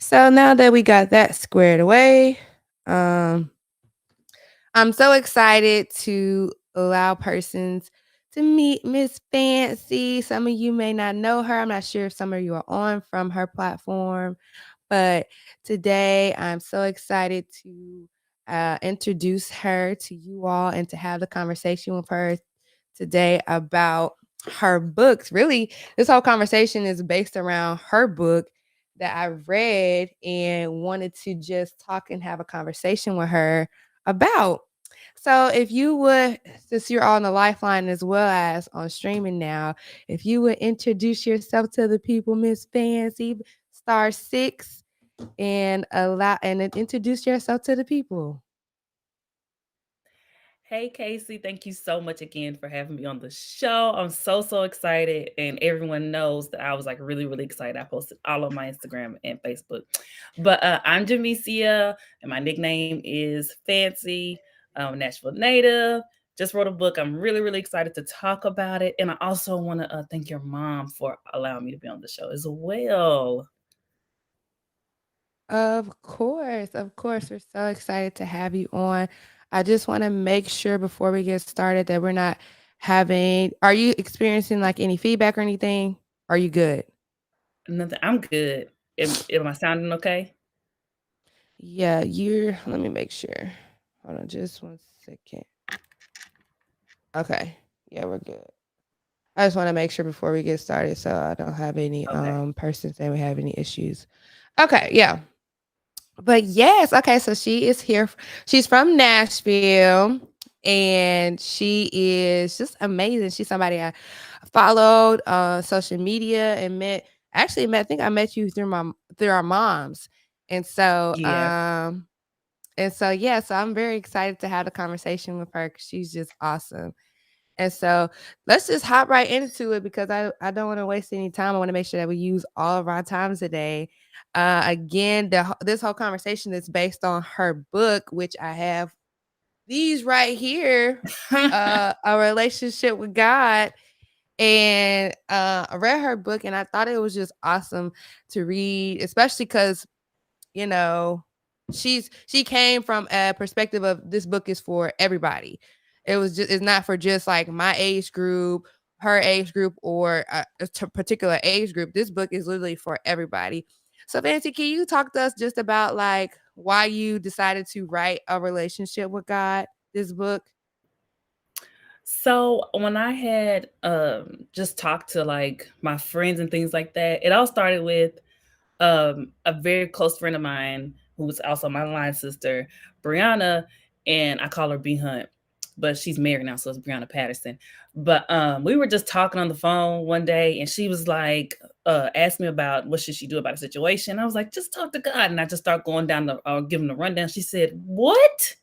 So now that we got that squared away, um, I'm so excited to allow persons to meet Miss Fancy. Some of you may not know her. I'm not sure if some of you are on from her platform, but today I'm so excited to introduce her to you all and to have the conversation with her today about her books. Really, this whole conversation is based around her book that I read and wanted to just talk and have a conversation with her about. So, if you would, since you're on the lifeline as well as on streaming now, if you would introduce yourself to the people, Miss Fancy, star 6, and then introduce yourself to the people. Hey, Kayce, thank you so much again for having me on the show. I'm so excited, and everyone knows that I was like really excited. I posted all on my Instagram and Facebook. But I'm Jamesia, and my nickname is Fancy. I'm a Nashville native. Just wrote a book. I'm really excited to talk about it, and I also want to thank your mom for allowing me to be on the show as well. Of course, we're so excited to have you on. I just want to make sure before we get started that we're not having. Are you experiencing like any feedback or anything? Are you good? Nothing. I'm good. Am I sounding okay? Yeah, you're. Let me make sure. Hold on, just 1 second. Okay. Yeah, we're good. I just want to make sure before we get started so I don't have any Okay. person saying we have any issues. Okay, yeah. But yes, okay, so she is here. She's from Nashville and she is just amazing. She's somebody I followed on social media and met. I think I met you through our moms. And so Yeah. yeah, so I'm very excited to have a conversation with her because she's just awesome. And so let's just hop right into it because I don't want to waste any time. I want to make sure that we use all of our time today. Again, this whole conversation is based on her book, which I have these right here, A Relationship with God. And I read her book and I thought it was just awesome to read, especially because you know, she came from a perspective of this book is for everybody. It's not for just like my age group, her age group, or particular age group. This book is literally for everybody. So, Fancy, can you talk to us just about like why you decided to write A Relationship with God? This book. So when I had just talked to like my friends and things like that, it all started with a very close friend of mine who was also my line sister, Brianna, and I call her B Hunt, but she's married now, so it's Brianna Patterson. But we were just talking on the phone one day, and she was like, asked me about what should she do about a situation. I was like, just talk to God, and I just start going down the giving the rundown. She said, "What?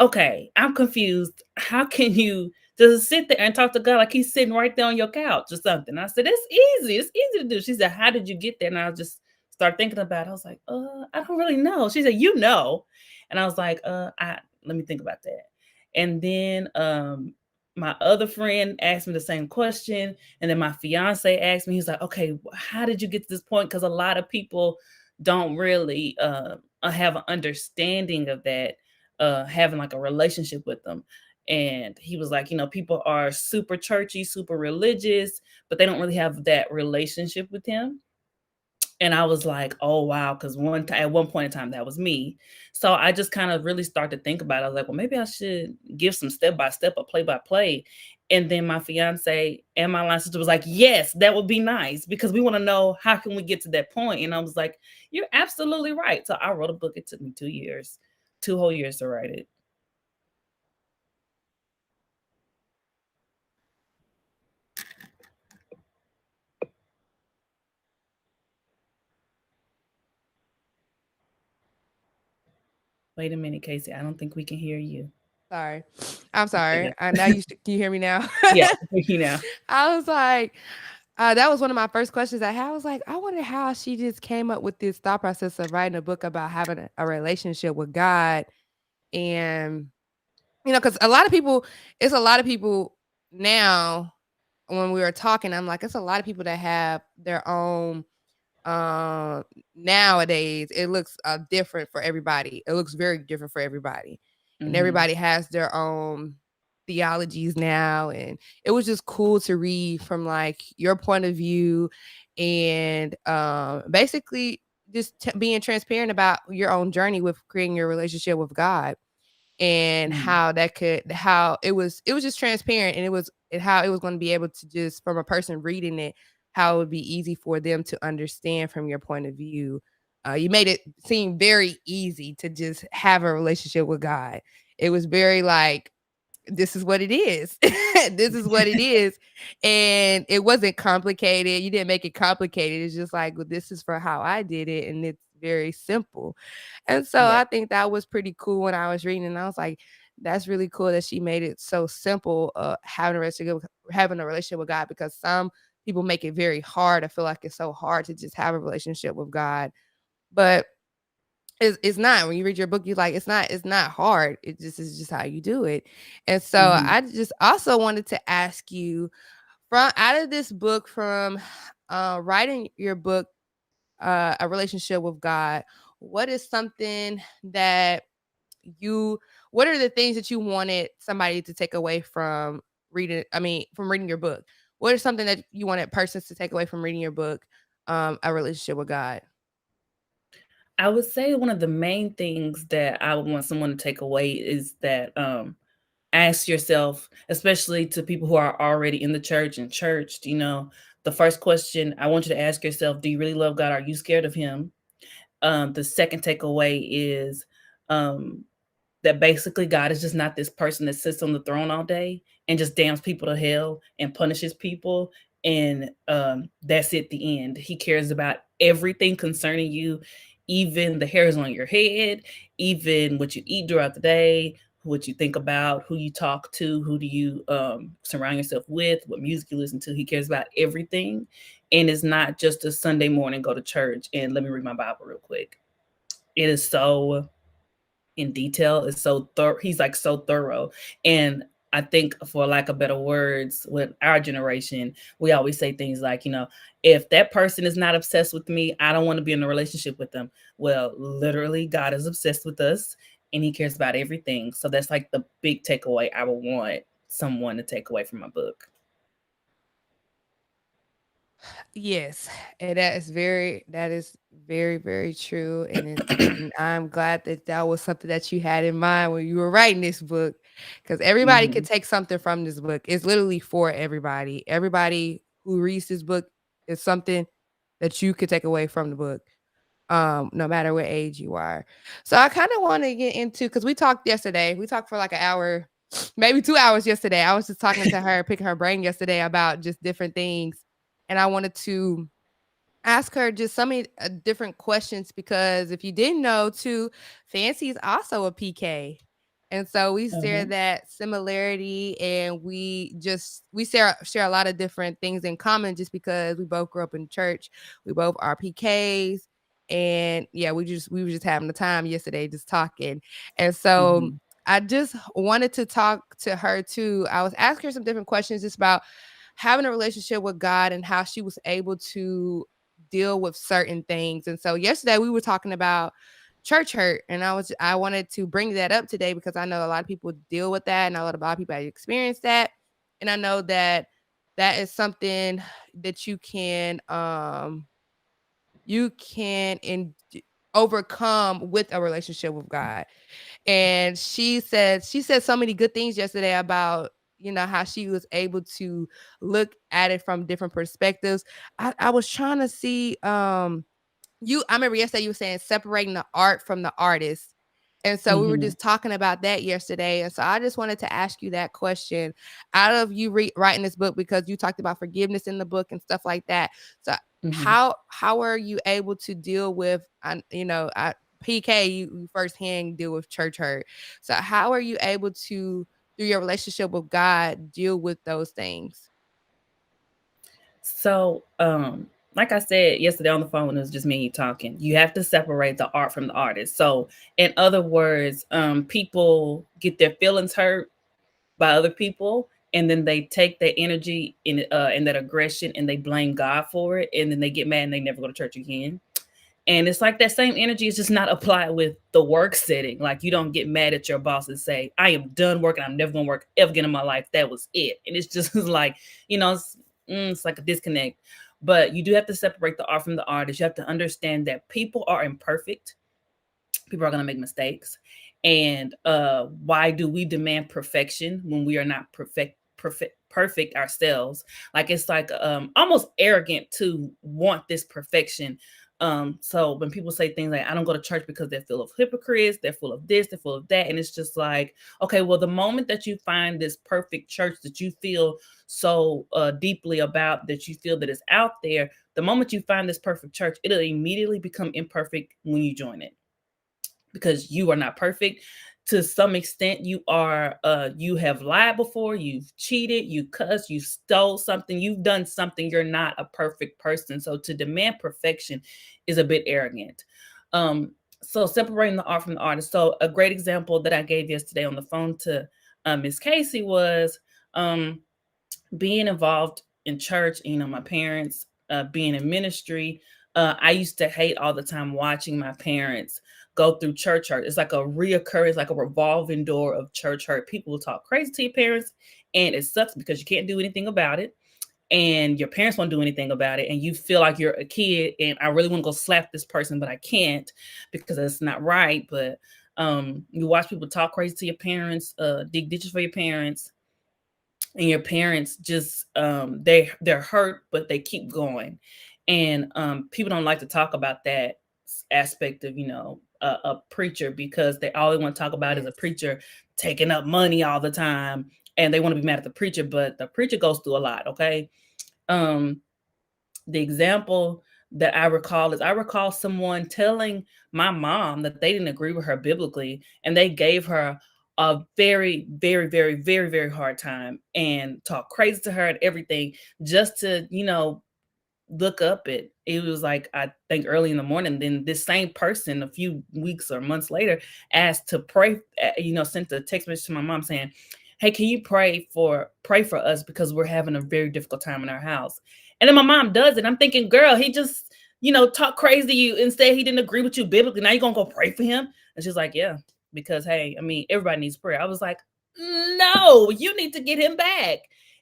Okay, I'm confused. How can you just sit there and talk to God like he's sitting right there on your couch or something?" I said, "It's easy. It's easy to do." She said, "How did you get there?" And I just start thinking about it. I was like, I don't really know." She said, "You know." And I was like, I let me think about that. And then my other friend asked me the same question. And then my fiance asked me, he's like, "Okay, how did you get to this point?" Because a lot of people don't really have an understanding of that, having like a relationship with them. And he was like, people are super churchy, super religious, but they don't really have that relationship with him. And I was like, oh wow, because at one point in time that was me. So I just kind of really started to think about it. I was like, well, maybe I should give some step by step, a play by play. And then my fiance and my line sister was like, yes, that would be nice because we want to know how can we get to that point. And I was like, you're absolutely right. So I wrote a book. It took me 2 years, 2 whole years to write it. Wait a minute, Casey. I don't think we can hear you. Sorry. I'm Okay, sorry. good. I now can you hear me now? Yeah, I can hear you now. I was like, that was one of my first questions I had. I was like, I wonder how she just came up with this thought process of writing a book about having a relationship with God. And, because it's a lot of people now when we were talking, I'm like, it's a lot of people that have their own um nowadays it looks different for everybody. It looks very different for everybody, and Mhm. everybody has their own theologies now. And it was just cool to read from like your point of view, and basically just being transparent about your own journey with creating your relationship with God, and Mhm. how it was just transparent, and how it was going to be able to, just from a person reading it, how it would be easy for them to understand from your point of view. You made it seem very easy to just have a relationship with God. It was very like, this is what it is. This is what it is. And it wasn't complicated. You didn't make it complicated. It's just like, well, this is for how I did it. And it's very simple. And so Yeah. I think that was pretty cool when I was reading. And I was like, that's really cool that she made it so simple, having a relationship with God, because some people make it very hard. I feel like it's so hard to just have a relationship with God. But it's not. When you read your book, you like, it's not hard. It just is just how you do it. And so Mhm. I just also wanted to ask you, from out of this book, from writing your book, A Relationship with God, what is something that you what are the things that you wanted somebody to take away from from reading your book? What is something that you wanted persons to take away from reading your book, A Relationship with God? I would say one of the main things that I would want someone to take away is that ask yourself, especially to people who are already in the church and churched, the first question I want you to ask yourself, do you really love God? Are you scared of him? The second takeaway is um that basically God is just not this person that sits on the throne all day and just damns people to hell and punishes people. And that's it, the end. He cares about everything concerning you, even the hairs on your head, even what you eat throughout the day, what you think about, who you talk to, who do you surround yourself with, what music you listen to. He cares about everything. And it's not just a Sunday morning, go to church and let me read my Bible real quick. It is so in detail, is so thorough. He's like so thorough. And I think, for lack of better words, with our generation, we always say things like, if that person is not obsessed with me, I don't want to be in a relationship with them. Well, literally, God is obsessed with us and he cares about everything. So that's like the big takeaway I would want someone to take away from my book. Yes, and that is very, very true, and I'm glad that that was something that you had in mind when you were writing this book, because everybody could Hmm. take something from this book. It's literally for everybody. Everybody who reads this book is something that you could take away from the book, no matter what age you are. So I kind of want to get into, because we talked yesterday. We talked for like an hour, maybe 2 hours yesterday. I was just talking to her, picking her brain yesterday about just different things, and I wanted to ask her just so many different questions, because if you didn't know too, Fancy is also a PK. And so we share Uh-huh. that similarity, and we share a lot of different things in common, just because we both grew up in church. We both are PKs. And yeah, we were just having the time yesterday just talking. And so Hmm. I just wanted to talk to her too. I was asking her some different questions just about having a relationship with God and how she was able to deal with certain things. And so yesterday we were talking about church hurt, and I wanted to bring that up today, because I know a lot of people deal with that, and a lot of people have experienced that. And I know that that is something that you can overcome with a relationship with God. And she said so many good things yesterday about, how she was able to look at it from different perspectives. I was trying to see, I remember yesterday you were saying separating the art from the artist. And so we were Hmm. just talking about that yesterday. And so I just wanted to ask you that question, out of you writing this book, because you talked about forgiveness in the book and stuff like that. So Hmm. how are you able to deal with, PK, you firsthand deal with church hurt. So how are you able to, through your relationship with God, deal with those things? So, like I said yesterday on the phone, it was just me and you talking. You have to separate the art from the artist. So, in other words, people get their feelings hurt by other people, and then they take that energy and that aggression and they blame God for it, and then they get mad and they never go to church again. And it's like that same energy is just not applied with the work setting. Like you don't get mad at your boss and say, I am done working. I'm never going to work ever again in my life. That was it. And it's just like, it's like a disconnect. But you do have to separate the art from the artist. You have to understand that people are imperfect. People are going to make mistakes. And why do we demand perfection when we are not perfect ourselves? Like it's like almost arrogant to want this perfection. So when people say things like, I don't go to church because they're full of hypocrites, they're full of this, they're full of that, and it's just like, okay, well, the moment that you find this perfect church that you feel so deeply about, that you feel that it's out there, the moment you find this perfect church, it'll immediately become imperfect when you join it, because you are not perfect. To some extent, you have lied before, you've cheated, you cussed, you stole something, you've done something. You're not a perfect person, so to demand perfection is a bit arrogant. So separating the art from the artist. So a great example that I gave yesterday on the phone to Miss Kayce was um being involved in church, my parents being in ministry. I used to hate all the time watching my parents go through church hurt. It's like a reoccurrence, like a revolving door of church hurt. People will talk crazy to your parents, and it sucks because you can't do anything about it. And your parents won't do anything about it. And you feel like you're a kid, and I really want to go slap this person, but I can't because that's not right. But you watch people talk crazy to your parents, dig ditches for your parents, and your parents just they're hurt but they keep going. And people don't like to talk about that aspect of a preacher, because they all they want to talk about is a Yes. preacher taking up money all the time, and they want to be mad at the preacher, but the preacher goes through a lot. Okay. um the example that I recall is, I recall someone telling my mom that they didn't agree with her biblically, and they gave her a very, very, very, very, very hard time and talk crazy to her and everything, just to, look up it. It was like, I think early in the morning. Then this same person, a few weeks or months later, asked to pray. Sent a text message to my mom saying, "Hey, can you pray for us because we're having a very difficult time in our house?" And then my mom does it. I'm thinking, girl, he just talk crazy to you and say he didn't agree with you biblically. Now you're gonna go pray for him? And she's like, "Yeah, because hey, I mean, everybody needs prayer." I was like, "No, you need to get him back."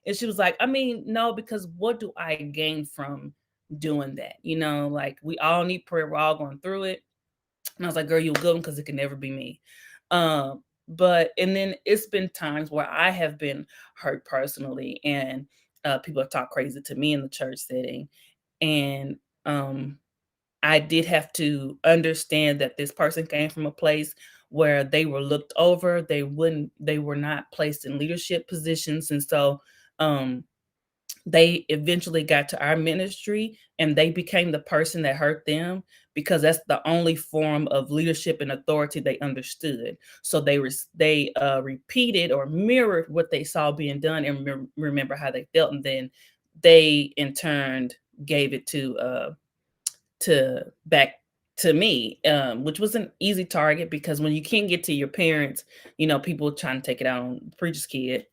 And she was like, "I mean, no, because what do I gain from doing that? Like we all need prayer. We're all going through it." And I was like, "Girl, you're a good one because it can never be me." But and then it's been times where I have been hurt personally, and people have talked crazy to me in the church setting, and um, I did have to understand that this person came from a place where they were looked over. They were not placed in leadership positions, and so um they eventually got to our ministry and they became the person that hurt them, because that's the only form of leadership and authority they understood. So they repeated or mirrored what they saw being done, and remember how they felt, and then they in turn gave it to back to me, which was an easy target, because when you can't get to your parents, people trying to take it out on the preacher's kid.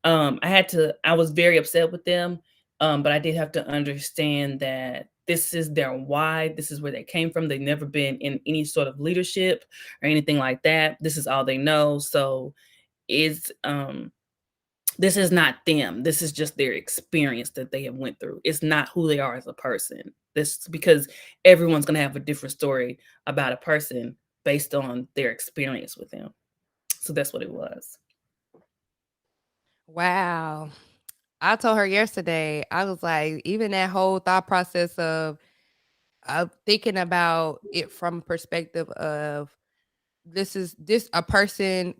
I was very upset with them, but I did have to understand that this is their why. This is where they came from. They've never been in any sort of leadership or anything like that. This is all they know. So it's this is not them. This is just their experience that they have went through. It's not who they are as a person. This because everyone's gonna have a different story about a person based on their experience with them. So that's what it was. Wow. I told her yesterday, I was like, even that whole thought process of thinking about it from perspective of this a person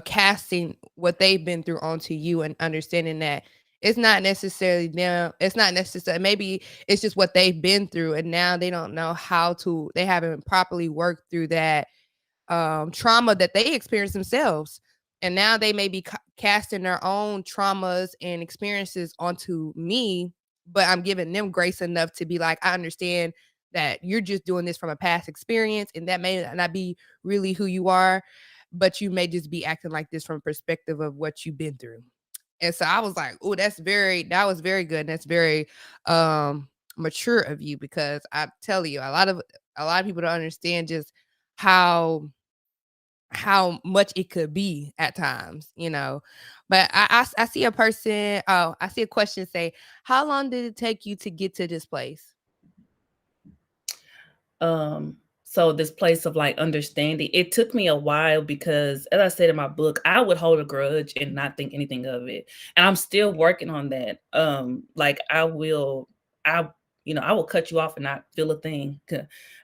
casting what they've been through onto you, and understanding that it's not necessarily them, it's not necessarily, maybe it's just what they've been through, and now they don't know how to, they haven't properly worked through that trauma that they experienced themselves. And now they may be casting their own traumas and experiences onto me, but I'm giving them grace enough to be like, I understand that you're just doing this from a past experience, and that may not be really who you are, but you may just be acting like this from a perspective of what you've been through. And so I was like, oh, that was very good. And that's very um mature of you, because I tell you, a lot of people don't understand just how much it could be at times, you know. But I see a person, oh, I see a question say, how long did it take you to get to this place? Um, so this place of like understanding, it took me a while because as I said in my book, I would hold a grudge and not think anything of it. And I'm still working on that. Like I I will cut you off and not feel a thing.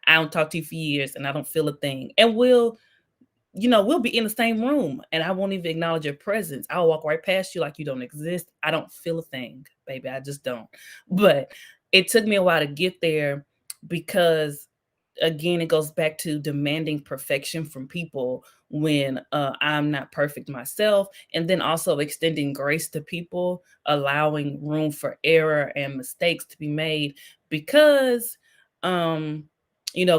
I don't talk to you for years and I don't feel a thing. And we'll be in the same room and I won't even acknowledge your presence. I'll walk right past you like you don't exist. I don't feel a thing, baby. I just don't. But it took me a while to get there because again, it goes back to demanding perfection from people when I'm not perfect myself, and then also extending grace to people, allowing room for error and mistakes to be made because um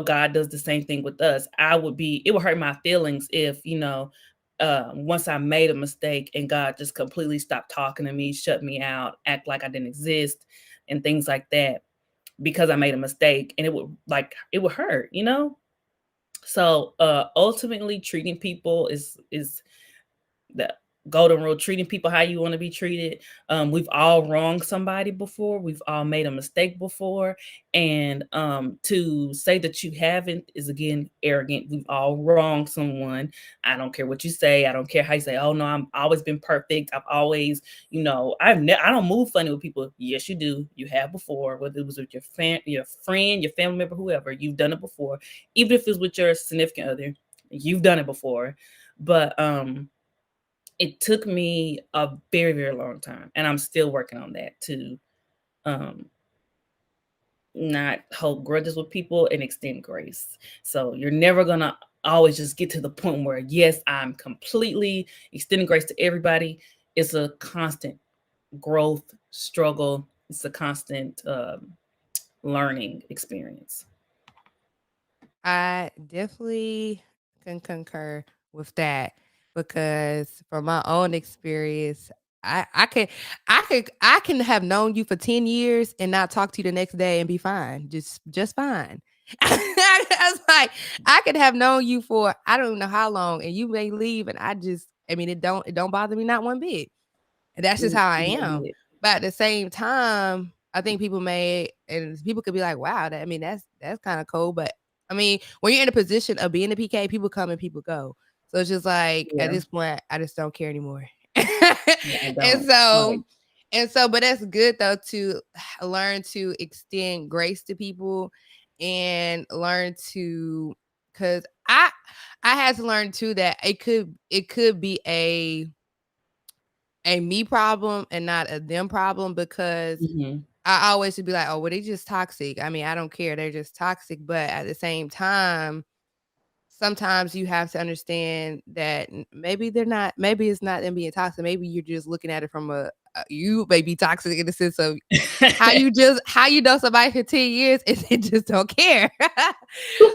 God does the same thing with us. It would hurt my feelings if, once I made a mistake and God just completely stopped talking to me, shut me out, act like I didn't exist, and things like that because I made a mistake, and it would hurt. So ultimately treating people is the golden rule, treating people how you want to be treated. We've all wronged somebody before. We've all made a mistake before. And to say that you haven't is again arrogant. We've all wronged someone. I don't care what you say. I don't care how you say, oh no, I've always been perfect. I've always, I don't move funny with people. Yes, you do. You have before, whether it was with your friend, your family member, whoever, you've done it before. Even if it's with your significant other, you've done it before. But it took me a very, very long time, and I'm still working on that to um, not hold grudges with people and extend grace. So you're never gonna always just get to the point where yes, I'm completely extending grace to everybody. It's a constant growth struggle. It's a constant learning experience. I definitely can concur with that, because from my own experience, I can I can have known you for 10 years and not talk to you the next day and be fine. Just fine. I was like, I could have known you for I don't know how long, and you may leave, and I mean, it don't bother me not one bit. And that's just how I One am. bit. But at the same time, I think people could be like, wow, I mean, that's kind of cool. But I mean, when you're in a position of being a PK, people come and people go. So it's just like at Yeah, this point, I just don't care anymore. yeah, I and don't. so Right. but that's good though, to learn to extend grace to people and learn to, because I had to learn too that it could be a me problem and not a them problem, because Hmm. I always would be like, oh, well, they just toxic. I mean, I don't care. They're just toxic. But at the same time, sometimes you have to understand that maybe they're not, maybe it's not them being toxic. Maybe you're just looking at it from you may be toxic in the sense of how you know somebody for 10 years and they just don't care.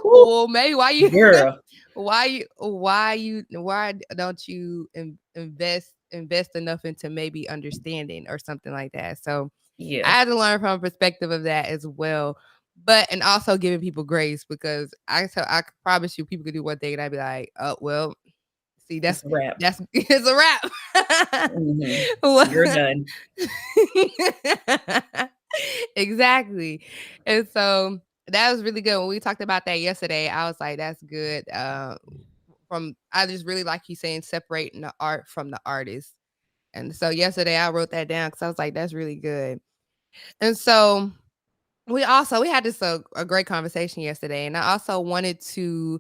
Or maybe Girl. why don't you invest enough into maybe understanding or something like that. So I Yeah, had to learn from a perspective of that as well. But and also giving people grace, because I could promise you people could do one thing and I'd be like, oh well, see, it's a wrap. that's it's a wrap. Hmm. Well, You're done. exactly. And so that was really good. When we talked about that yesterday, I was like, that's good. From I just really like you saying separating the art from the artist. And so yesterday I wrote that down because I was like, that's really good. And so we had this a great conversation yesterday, and I also wanted to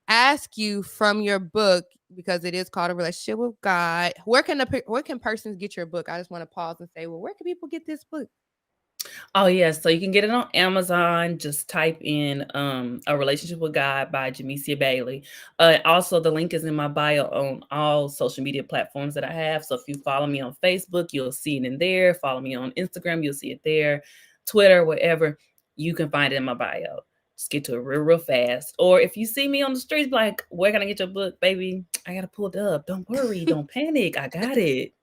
ask you from your book, because it is called A Relationship with God. Where can persons get your book? I just want to pause and say, well, where can people get this book? Oh yeah, so you can get it on Amazon. Just type in A Relationship with God by Jamesia Bailey. Also the link is in my bio on all social media platforms that I have. So if you follow me on Facebook, you'll see it in there. Follow me on Instagram, you'll see it there. Twitter, wherever, you can find it in my bio. Just get to it real, real fast. Or if you see me on the streets, like, where can I get your book, baby? I gotta pull it up. Don't worry, don't panic. I got it.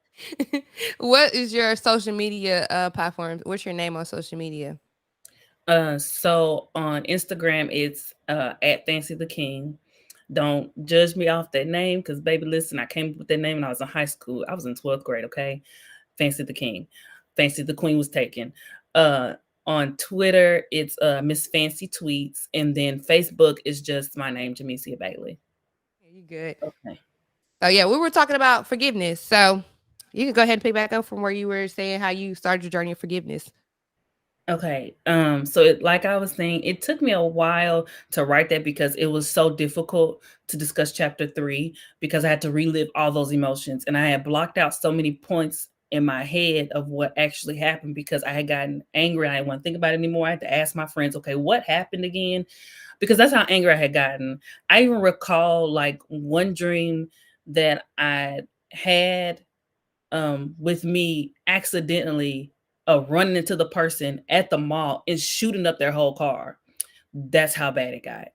What is your social media platform? What's your name on social media? So on Instagram, it's at Fancy the King. Don't judge me off that name, because baby, listen, I came up with that name when I was in high school. I was in 12th grade, okay? Fancy the King. Fancy the Queen was taken. Uh on Twitter, it's Miss Fancy Tweets, and then Facebook is just my name, Jamesia Bailey. Yeah, you good. Okay. Oh yeah, we were talking about forgiveness. So you can go ahead and pick back up from where you were saying how you started your journey of forgiveness. Okay. So like I was saying, it took me a while to write that because it was so difficult to discuss chapter 3, because I had to relive all those emotions, and I had blocked out so many points in my head of what actually happened because I had gotten angry. I didn't want to think about it anymore. I had to ask my friends, okay, what happened again? Because that's how angry I had gotten. I even recall like one dream that I had, with me accidentally running into the person at the mall and shooting up their whole car. That's how bad it got.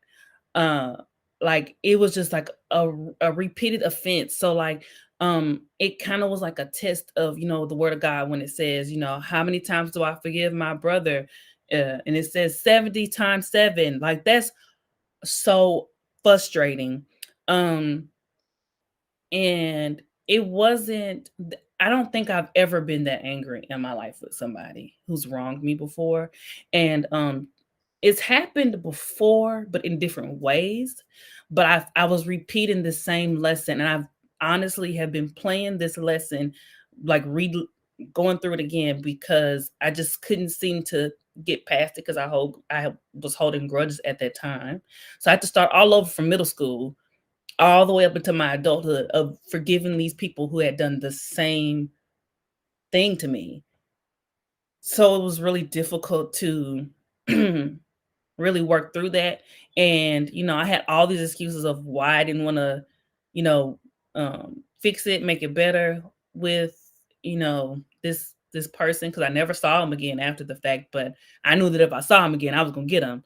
Uh, like it was just like a repeated offense. So like it kind of was like a test of, the word of God when it says, how many times do I forgive my brother? And it says 70 times 7. Like that's so frustrating. Um and it wasn't I don't think I've ever been that angry in my life with somebody who's wronged me before. And it's happened before, but in different ways. But I was repeating the same lesson, and I've honestly have been playing this lesson, like going through it again, because I just couldn't seem to get past it because I was holding grudges at that time. So I had to start all over from middle school all the way up into my adulthood of forgiving these people who had done the same thing to me. So it was really difficult to really work through that. And, I had all these excuses of why I didn't want to, you know, fix it, make it better with, this person, because I never saw him again after the fact. But I knew that if I saw him again, I was gonna get him.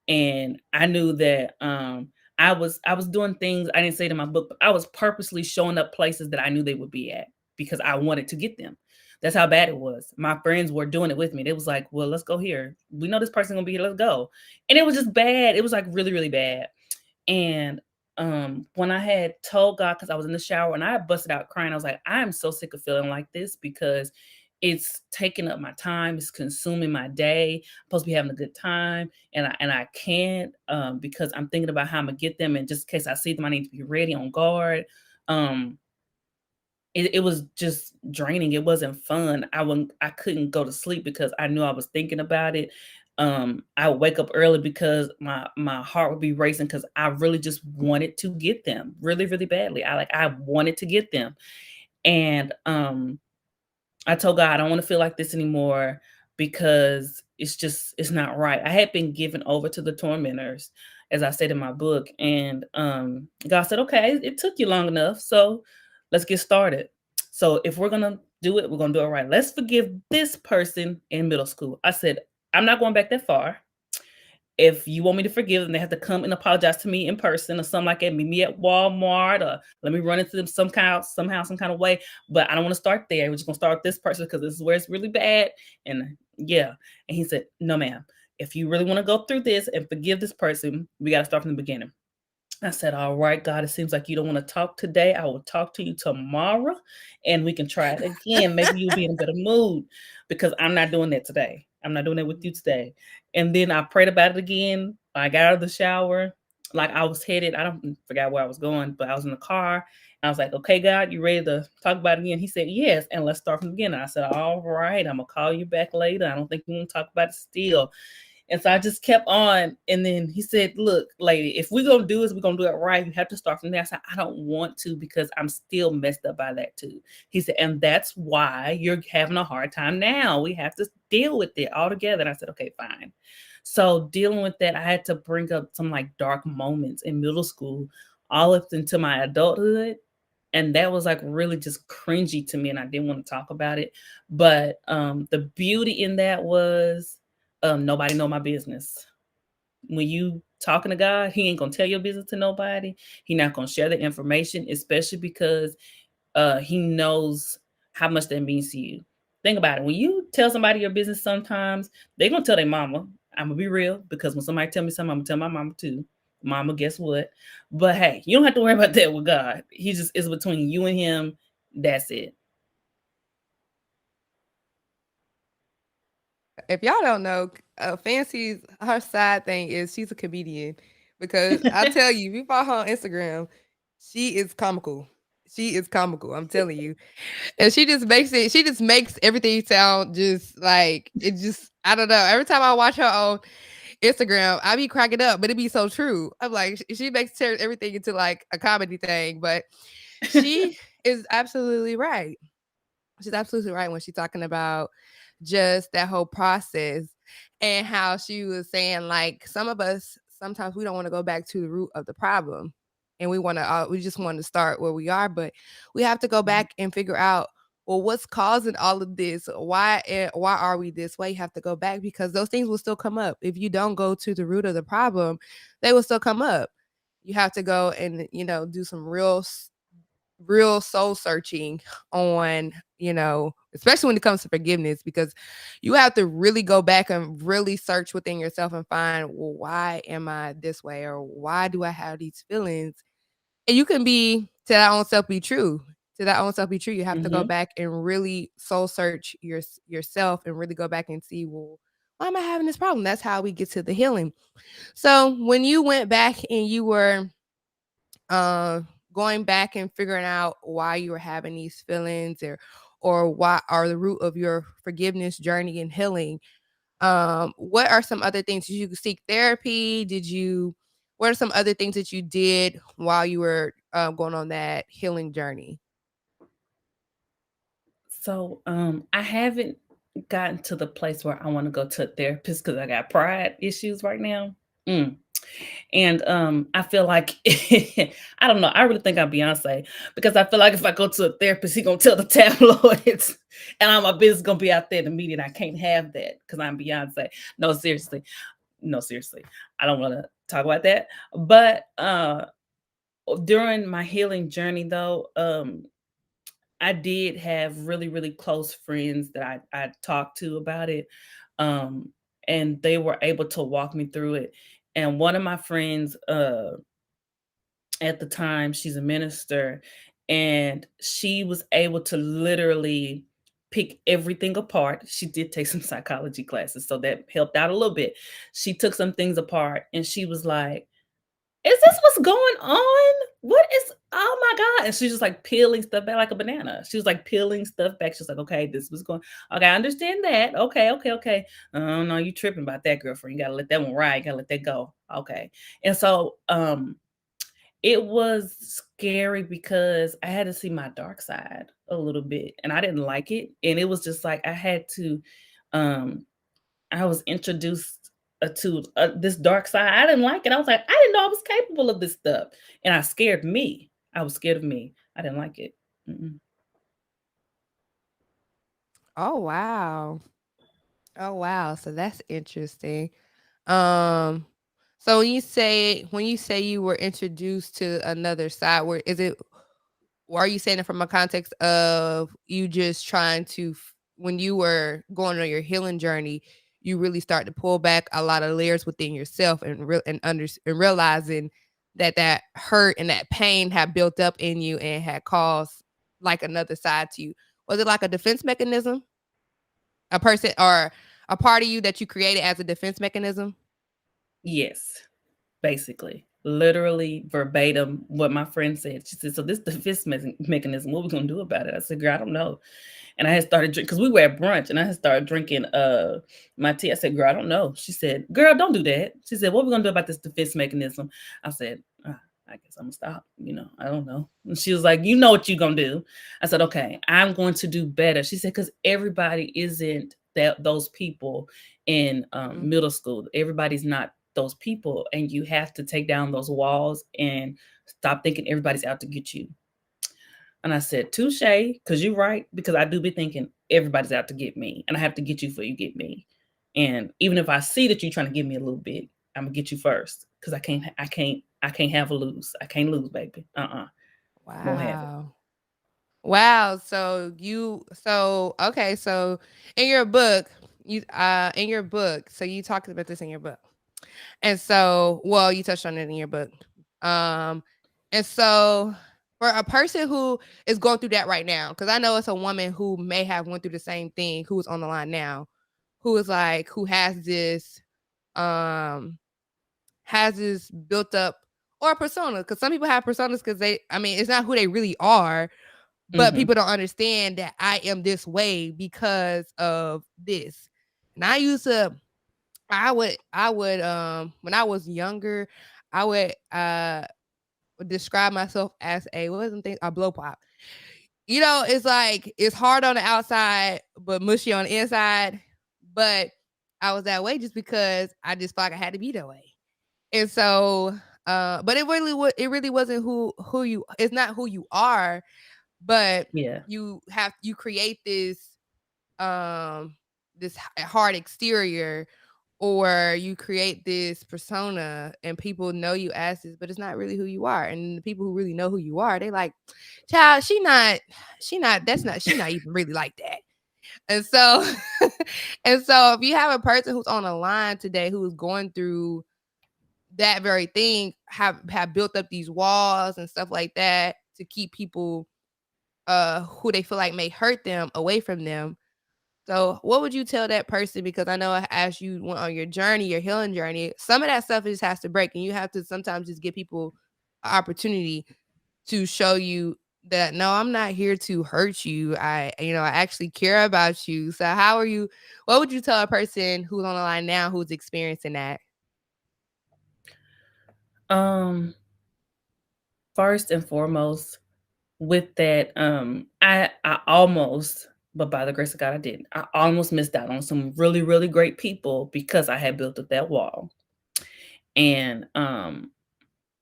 And I knew that I was doing things I didn't say it in my book, but I was purposely showing up places that I knew they would be at because I wanted to get them. That's how bad it was. My friends were doing it with me. They was like, "Well, let's go here. We know this person gonna be here. Let's go." And it was just bad. It was like really, really bad. And when I had told God, because I was in the shower and I busted out crying, I was like, I am so sick of feeling like this because it's taking up my time, it's consuming my day. I'm supposed to be having a good time, and I can't, because I'm thinking about how I'm gonna get them, and just in case I see them, I need to be ready on guard. Um, it was just draining. It wasn't fun. I couldn't go to sleep because I knew I was thinking about it. I would wake up early because my heart would be racing because I really just wanted to get them really, really badly. I wanted to get them. And I told God I don't want to feel like this anymore because it's not right. I had been given over to the tormentors, as I said in my book, and God said, "Okay, it took you long enough, so let's get started. So if we're gonna do it, we're gonna do it right. Let's forgive this person in middle school." I said, "I'm not going back that far. If you want me to forgive them, they have to come and apologize to me in person or something like that. Meet me at Walmart, or let me run into them somehow, some kind of way. But I don't want to start there. We're just gonna start with this person because this is where it's really bad." And yeah. And he said, "No, ma'am. If you really want to go through this and forgive this person, we got to start from the beginning." I said, "All right, God, it seems like you don't want to talk today. I will talk to you tomorrow and we can try it again. Maybe you'll be in a better mood, because I'm not doing that today. I'm not doing that with you today." And then I prayed about it again. I got out of the shower. Like I was headed, I don't forgot where I was going, but I was in the car. And I was like, "Okay, God, you ready to talk about it again?" He said, "Yes. And let's start from the beginning." I said, "All right, I'm going to call you back later. I don't think we want to talk about it still." And so I just kept on. And then he said, "Look, lady, if we're going to do this, we're going to do it right. You have to start from there." I said, "I don't want to because I'm still messed up by that too." He said, "And that's why you're having a hard time now. We have to deal with it all together." And I said, "Okay, fine." So dealing with that, I had to bring up some like dark moments in middle school, all up into my adulthood. And that was like really just cringy to me. And I didn't want to talk about it. But the beauty in that was, nobody know my business. When you talking to God, He ain't gonna tell your business to nobody. He not gonna share the information, especially because He knows how much that means to you. Think about it. When you tell somebody your business, sometimes they're gonna tell their mama. I'm gonna be real because when somebody tell me something, I'm gonna tell my mama too. Mama, guess what? But hey, you don't have to worry about that with God. He just is between you and him. That's it. If y'all don't know, Fancy's her side thing is she's a comedian because I tell you, if you follow her on Instagram, she is comical. She is comical. I'm telling you. And she just makes everything sound just like it just I don't know. Every time I watch her on Instagram, I be cracking up, but it be so true. I'm like, she makes turn everything into like a comedy thing, but she is absolutely right. She's absolutely right when she's talking about just that whole process and how she was saying like some of us sometimes we don't want to go back to the root of the problem and we just want to start where we are, but we have to go back and figure out well what's causing all of this, why are we this way. You have to go back because those things will still come up if you don't go to the root of the problem. They will still come up. You have to go and do some real soul searching on, especially when it comes to forgiveness, because you have to really go back and really search within yourself and find, well, why am I this way? Or why do I have these feelings? And you can be to that own self be true. To that own self be true. You have to go Hmm. back and really soul search yourself and really go back and see, well, why am I having this problem? That's how we get to the healing. So when you went back and you were uh going back and figuring out why you were having these feelings or why are the root of your forgiveness journey and healing, what are some other things? Did you seek therapy? What are some other things that you did while you were going on that healing journey? So I haven't gotten to the place where I want to go to a therapist because I got pride issues right now. Mm. And I feel like I don't know. I really think I'm Beyonce because I feel like if I go to a therapist, he gonna tell the tabloids, and all my business gonna be out there in the media. And I can't have that because I'm Beyonce. No, seriously, no, seriously. I don't want to talk about that. But during my healing journey, though, I did have really, really close friends that I talked to about it, um, and they were able to walk me through it. And one of my friends, at the time, she's a minister, and she was able to literally pick everything apart. She did take some psychology classes, so that helped out a little bit. She took some things apart, and she was like, is this what's going on? What is oh my God? And she's just like peeling stuff back like a banana. She was like peeling stuff back. She's like, okay, this was going, okay, I understand that. Okay, okay, okay. Oh no, you tripping about that, girlfriend. You gotta let that one ride, you gotta let that go. Okay. And so it was scary because I had to see my dark side a little bit and I didn't like it. And it was just like I had to um I was introduced to this dark side. I didn't like it. I was like, I didn't know I was capable of this stuff, and I scared me. I was scared of me. I didn't like it. Mm-mm. Oh wow. Oh wow. So that's interesting. Um so when you say you were introduced to another side, where is it or are you saying it from a context of you just trying to when you were going on your healing journey, you really start to pull back a lot of layers within yourself and realizing that hurt and that pain had built up in you and had caused like another side to you. Was it like a defense mechanism? A person or a part of you that you created as a defense mechanism? Yes, basically, literally verbatim what my friend said. She said, "So this defense mechanism. What we gonna do about it?" I said, "Girl, I don't know." And I had started drinking because we were at brunch, and I had started drinking my tea. I said, "Girl, I don't know." She said, "Girl, don't do that." She said, "What we gonna do about this defense mechanism?" I said, "I guess I'm gonna stop. I don't know." And she was like, "You know what you gonna do?" I said, "Okay, I'm going to do better." She said, "Because everybody isn't those people in Mhm. middle school. Everybody's not those people, and you have to take down those walls and stop thinking everybody's out to get you." And I said, touche, because you're right, because I do be thinking everybody's out to get me, and I have to get you before you get me. And even if I see that you're trying to get me a little bit, I'm gonna get you first, because I can't have a lose. I can't lose, baby. Won't have it. Wow. Wow. So okay, so in your book, so you talked about this in your book. And so, well, you touched on it in your book. Um, and so for a person who is going through that right now, because I know it's a woman who may have went through the same thing, who is on the line now, who is like, who um, has this built up or a persona. Because some people have personas because I mean, it's not who they really are, but Hmm. people don't understand that I am this way because of this. And I would when I was younger, I would describe myself as a what was the thing? A blow pop. You know, it's like it's hard on the outside but mushy on the inside. But I was that way just because I just felt like I had to be that way. And so but it really wasn't who you it's not who you are, but Yeah. you create um this hard exterior, or you create this persona and people know you as this, but it's not really who you are. And the people who really know who you are, they like, child, she not even really like that. And so and so if you have a person who's on a line today who is going through that very thing, have built up these walls and stuff like that to keep people who they feel like may hurt them away from them. So, what would you tell that person? Because I know as you went on your journey, your healing journey, some of that stuff just has to break, and you have to sometimes just give people an opportunity to show you that no, I'm not here to hurt you. I actually care about you. So, how are you? What would you tell a person who's on the line now who's experiencing that? Um, First and foremost, with that, I almost, but by the grace of God, I didn't. I almost missed out on some really, really great people because I had built up that wall. And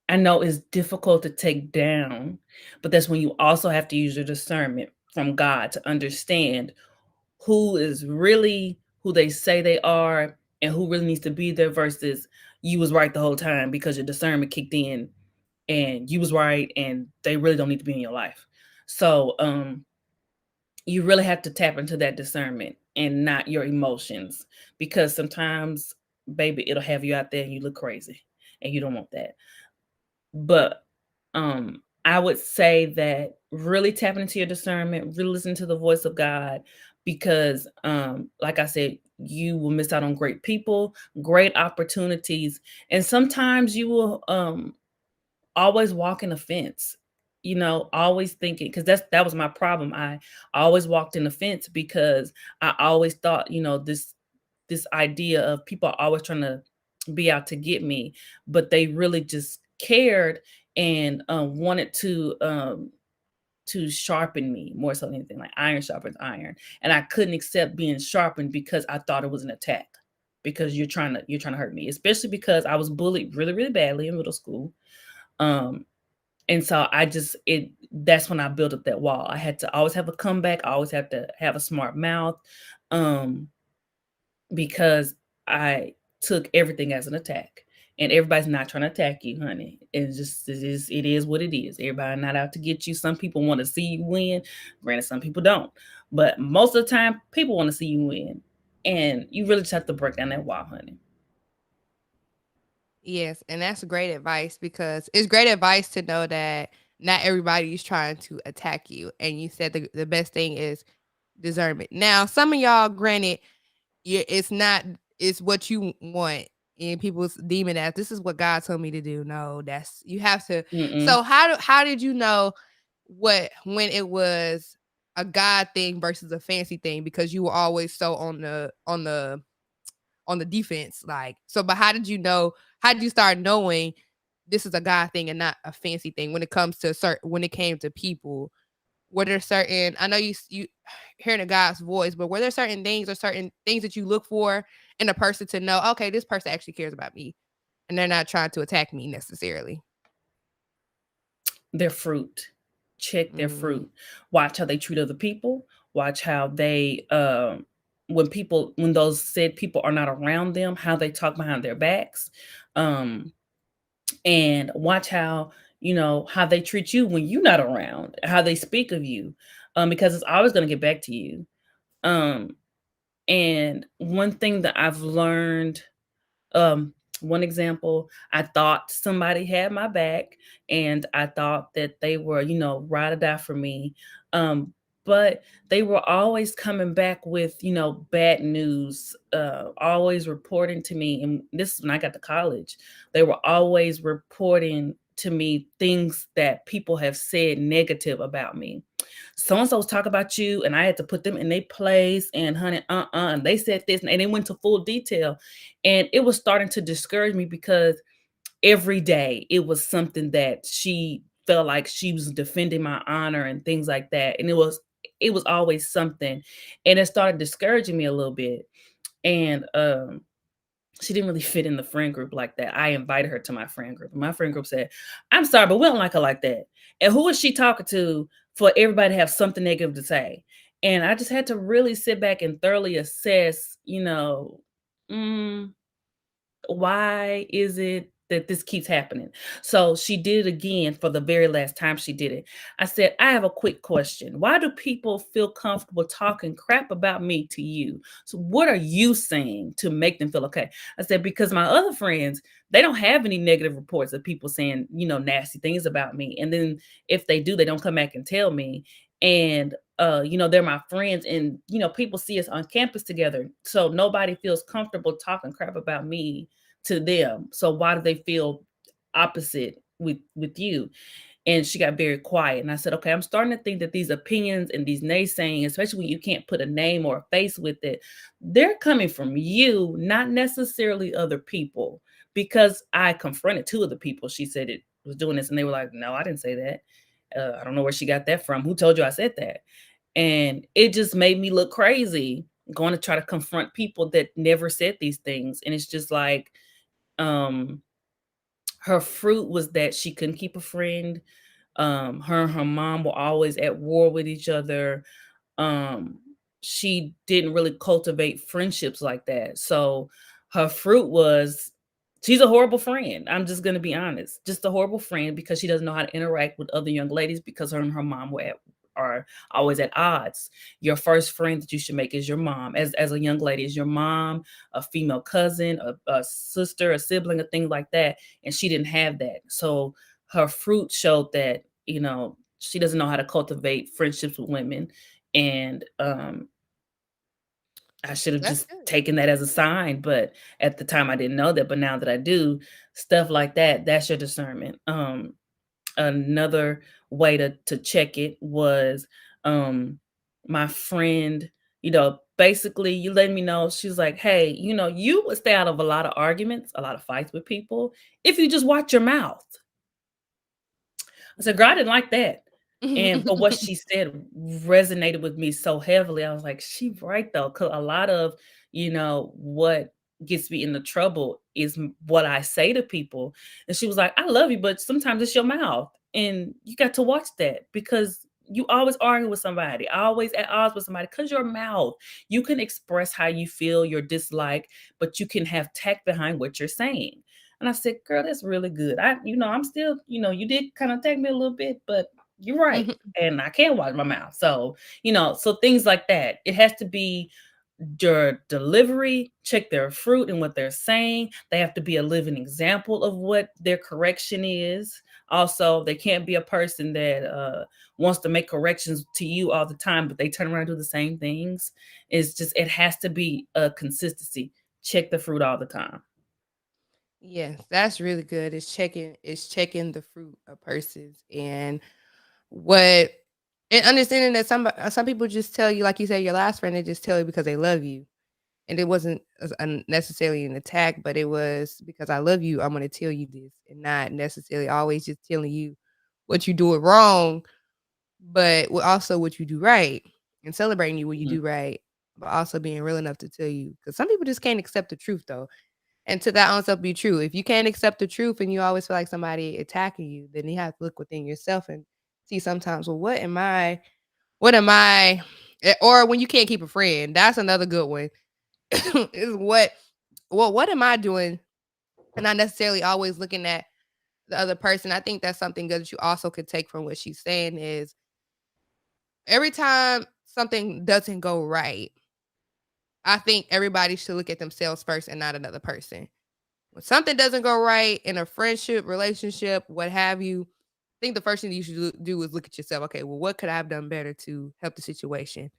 I know it's difficult to take down, but that's when you also have to use your discernment from God to understand who is really who they say they are and who really needs to be there versus you was right the whole time because your discernment kicked in and you was right and they really don't need to be in your life. So you really have to tap into that discernment and not your emotions because sometimes baby it'll have you out there and you look crazy and you don't want that. But I would say that really tapping into your discernment, really listen to the voice of God because like I said, you will miss out on great people, great opportunities, and sometimes you will always walking a fence, always thinking because that was my problem. I always walked in the fence because I always thought, this idea of people are always trying to be out to get me, but they really just cared and wanted to sharpen me more so than anything, like iron sharpens iron, and I couldn't accept being sharpened because I thought it was an attack because you're trying to hurt me, especially because I was bullied really really badly in middle school. um and so I just it that's when I built up that wall. I had to always have a comeback. I always have to have a smart mouth, um, because I took everything as an attack. And everybody's not trying to attack you, honey. It is what it is. Everybody not out to get you. Some people want to see you win. Granted, some people don't. But most of the time, people want to see you win. And you really just have to break down that wall, honey. Yes, and that's great advice because it's great advice to know that not everybody is trying to attack you. And you said the best thing is discernment. Now, some of y'all, granted, it's not, it's what you want. And people's deeming that this is what God told me to do. No, that's you have to. Mm-mm. So how did you know when it was a God thing versus a fancy thing? Because you were always so on the defense. Like, so, but how did you know? How did you start knowing this is a God thing and not a fancy thing when it comes to when it came to people? Were there certain? I know you hearing a God's voice, but were there certain things or certain things that you look for in a person to know? Okay, this person actually cares about me, and they're not trying to attack me necessarily. Their fruit. Check their Mm, fruit. Watch how they treat other people. Watch how they when those said people are not around them, how they talk behind their backs. Um and watch how how they treat you when you're not around, how they speak of you, because it's always going to get back to you. Um, and one thing that I've learned, um, one example, I thought somebody had my back and I thought that they were, ride or die for me. Um, but they were always coming back with, bad news, always reporting to me. And this is when I got to college. They were always reporting to me things that people have said negative about me. So and so's talk about you, and I had to put them in their place. And honey, and they said this, and they went to full detail, and it was starting to discourage me because every day it was something that she felt like she was defending my honor and things like that, and it was always something, and it started discouraging me a little bit, and she didn't really fit in the friend group like that. I invited her to my friend group. And my friend group said, I'm sorry, but we don't like her like that. And who is she talking to for everybody to have something negative to say? And I just had to really sit back and thoroughly assess, mm, why is it that this keeps happening? So she did it again for the very last time she did it. I said, I have a quick question. Why do people feel comfortable talking crap about me to you? So what are you saying to make them feel okay? I said, because my other friends, they don't have any negative reports of people saying, nasty things about me. And then if they do, they don't come back and tell me. And they're my friends, and people see us on campus together. So nobody feels comfortable talking crap about me to them. So why do they feel opposite with you? And she got very quiet. And I said, okay, I'm starting to think that these opinions and these naysaying, especially when you can't put a name or a face with it, they're coming from you, not necessarily other people. Because I confronted two of the people she said it was doing this, and they were like, no, I didn't say that. I don't know where she got that from. Who told you I said that? And it just made me look crazy going to try to confront people that never said these things. And it's just like, um, her fruit was that she couldn't keep a friend. Her and her mom were always at war with each other. um she didn't really cultivate friendships like that. So her fruit was, she's a horrible friend. I'm just going to be honest, just a horrible friend, because she doesn't know how to interact with other young ladies, because her and her mom are always at odds. Your first friend that you should make is your mom. As a young lady, is your mom, a female cousin, a sister, a sibling, a thing like that. And she didn't have that. So her fruit showed that, she doesn't know how to cultivate friendships with women. And I should have That's just good. taken that as a sign, but at the time I didn't know that. But now that I do, stuff like that, that's your discernment. Another way to check it was, my friend, basically you let me know, she's like, hey, you would stay out of a lot of arguments, a lot of fights with people if you just watch your mouth. I said, "Girl, I didn't like that." But what she said resonated with me so heavily. I was like, "She right though," 'cause a lot of, what gets me into trouble is what I say to people. And she was like, "I love you, but sometimes it's your mouth, and you got to watch that because you always argue with somebody, always at odds with somebody, because your mouth. You can express how you feel, your dislike, but you can have tact behind what you're saying." And I said, "Girl, that's really good. I'm still, you did kind of take me a little bit, but you're right. And I can't watch my mouth." So, so things like that. It has to be your delivery, check their fruit and what they're saying. They have to be a living example of what their correction is. Also, they can't be a person that wants to make corrections to you all the time, but they turn around and do the same things. It's just, it has to be a consistency. Check the fruit all the time. Yes, that's really good. It's checking the fruit of persons and what and understanding that some people just tell you, like you said, your last friend, they just tell you because they love you. And it wasn't necessarily an attack, but it was because I love you, I'm gonna tell you this, and not necessarily always just telling you what you doing wrong, but also what you do right, and celebrating you when you Mhm. do right, but also being real enough to tell you. Because some people just can't accept the truth though. And to that own self be true. If you can't accept the truth and you always feel like somebody attacking you, then you have to look within yourself and see sometimes, well, what am I or when you can't keep a friend, that's another good one. Is what am I doing? And not necessarily always looking at the other person. I think that's something good that you also could take from what she's saying is every time something doesn't go right, I think everybody should look at themselves first and not another person. When something doesn't go right in a friendship, relationship, what have you, I think the first thing you should do is look at yourself. Okay, well, what could I have done better to help the situation?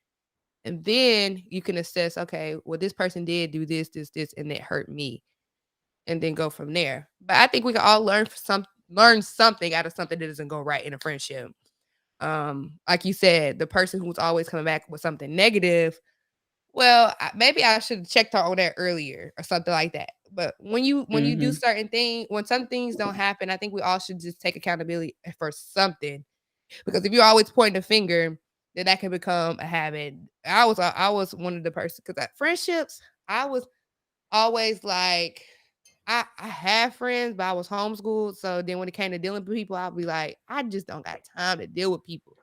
And then you can assess, okay, well, this person did do this, this, this, and it hurt me, and then go from there. But I think we can all learn something out of something that doesn't go right in a friendship. Like you said, the person who's always coming back with something negative, well, maybe I should have checked her on that earlier or something like that. But when you do Mhm. certain things, when some things don't happen, I think we all should just take accountability for something. Because if you're always pointing a finger, then that can become a habit. I was one of the person because at friendships, I was always like I had friends, but I was homeschooled. So then when it came to dealing with people, I'd be like, I just don't got time to deal with people.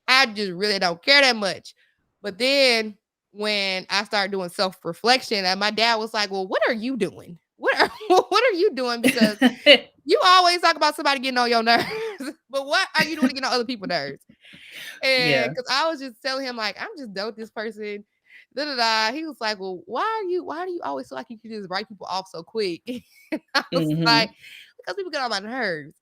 I just really don't care that much. But then when I started doing self-reflection, and my dad was like, "Well, what are you doing? What are what are you doing? Because you always talk about somebody getting on your nerves, but what are you doing to get on other people's nerves?" And Yeah. because I was just telling him, like, I'm just done with this person. Da, da, da. He was like, "Well, why do you always feel like you can just write people off so quick?" And I was like, Mhm. because people get on my nerves.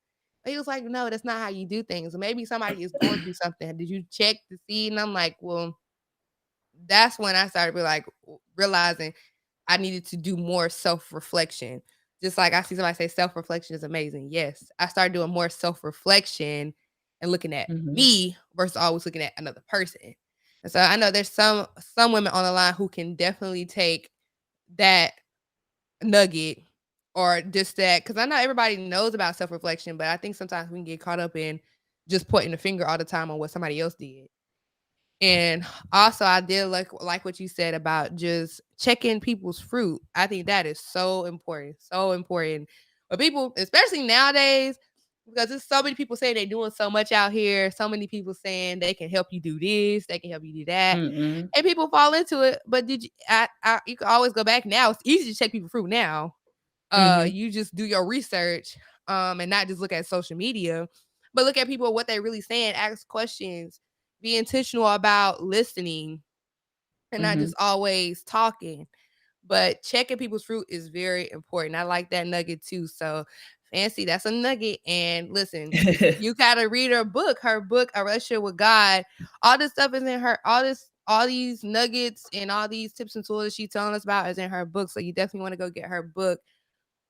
He was like, "No, that's not how you do things. Maybe somebody is going through something. Did you check to see?" And I'm like, well, that's when I started realizing I needed to do more self-reflection. Just like I see somebody say self-reflection is amazing. Yes, I started doing more self-reflection and looking at Mhm. me versus always looking at another person. And so I know there's some women on the line who can definitely take that nugget or just that because I know everybody knows about self-reflection, but I think sometimes we can get caught up in just pointing the finger all the time on what somebody else did. And also, I did like what you said about just checking people's fruit. I think that is so important, so important. But people, especially nowadays, because there's so many people saying they're doing so much out here. So many people saying they can help you do this, they can help you do that, Mm-mm. and people fall into it. But did you? You can always go back now. It's easy to check people fruit now. Mhm. You just do your research, and not just look at social media, but look at people what they really saying, ask questions, be intentional about listening and not Mhm. just always talking. But checking people's fruit is very important. I like that nugget too. So fancy, that's a nugget. And listen, you gotta read her book, A Relationship with God. All this stuff is in her, all these nuggets and all these tips and tools she's telling us about is in her book. So you definitely want to go get her book.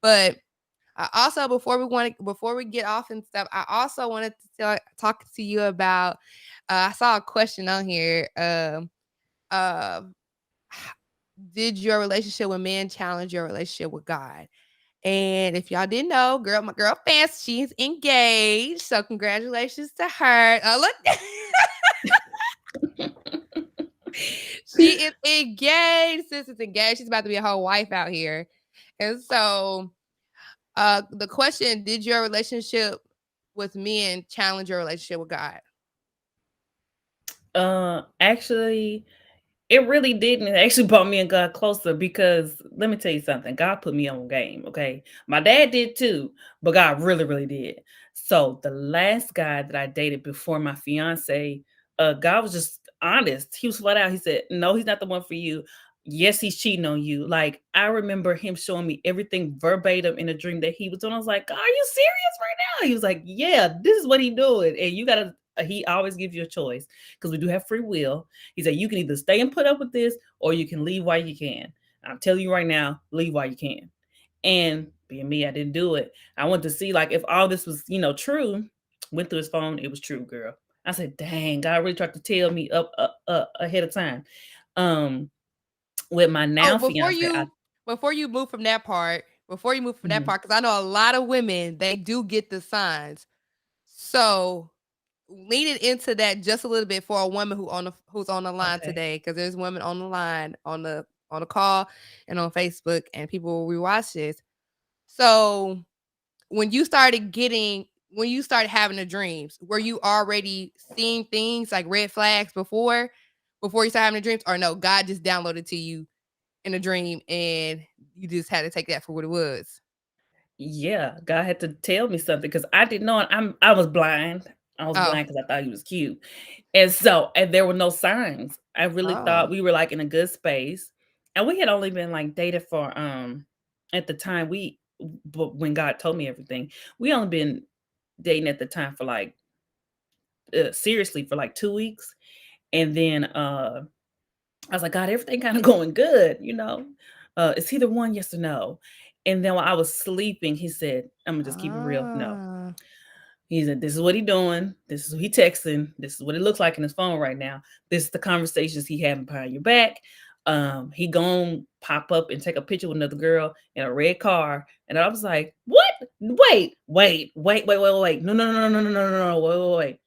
But I also before we get off and stuff, I also wanted to talk to you about. I saw a question on here. Uh, did your relationship with men challenge your relationship with God? And if y'all didn't know, my girl Fancy, she's engaged. So congratulations to her. Look, she is engaged. Sis is engaged. She's about to be a whole wife out here. And so the question, did your relationship with men challenge your relationship with God? Actually, it really didn't. It actually brought me and God closer because let me tell you something. God put me on game. Okay. My dad did too, but God really, really did. So the last guy that I dated before my fiance, God was just honest. He was flat out. He said, "No, he's not the one for you. Yes, he's cheating on you." Like I remember him showing me everything verbatim in a dream that he was doing. I was like, "God, are you serious right now?" He was like, "Yeah, this is what he doing." And you gotta he always gives you a choice because we do have free will. He said, "You can either stay and put up with this or you can leave while you can." I'm telling you right now, leave while you can. And being me, I didn't do it. I wanted to see like if all this was, true. Went through his phone, it was true, girl. I said, "Dang, God really tried to tell me up ahead of time." Um, with my Oh, now fiance, I before you move from that part, mhm. because I know a lot of women they do get the signs. So leaning into that just a little bit for a woman who's on the line Okay. today, because there's women on the line on the call and on Facebook, and people will rewatch this. So when you started getting when you started having the dreams, were you already seeing things like red flags before you started having the dreams, or no? God just downloaded to you in a dream, and you just had to take that for what it was. Yeah, God had to tell me something because I didn't know. I was blind. I was Oh. blind because I thought he was cute, and there were no signs. I really thought Oh. we were like in a good space, and we had only been like dated for at the time but when God told me everything, we only been dating at the time for like seriously for like 2 weeks, and then I was like, God, everything kind of going good, you know. Is he the one? Yes or no? And then while I was sleeping, he said, I'm gonna just keep it real. No. Ah. He said, this is what he doing. This is what he texting. This is what it looks like in his phone right now. This is the conversations he having behind your back. He gonna pop up and take a picture with another girl in a red car. And I was like, what? Wait. No. Wait.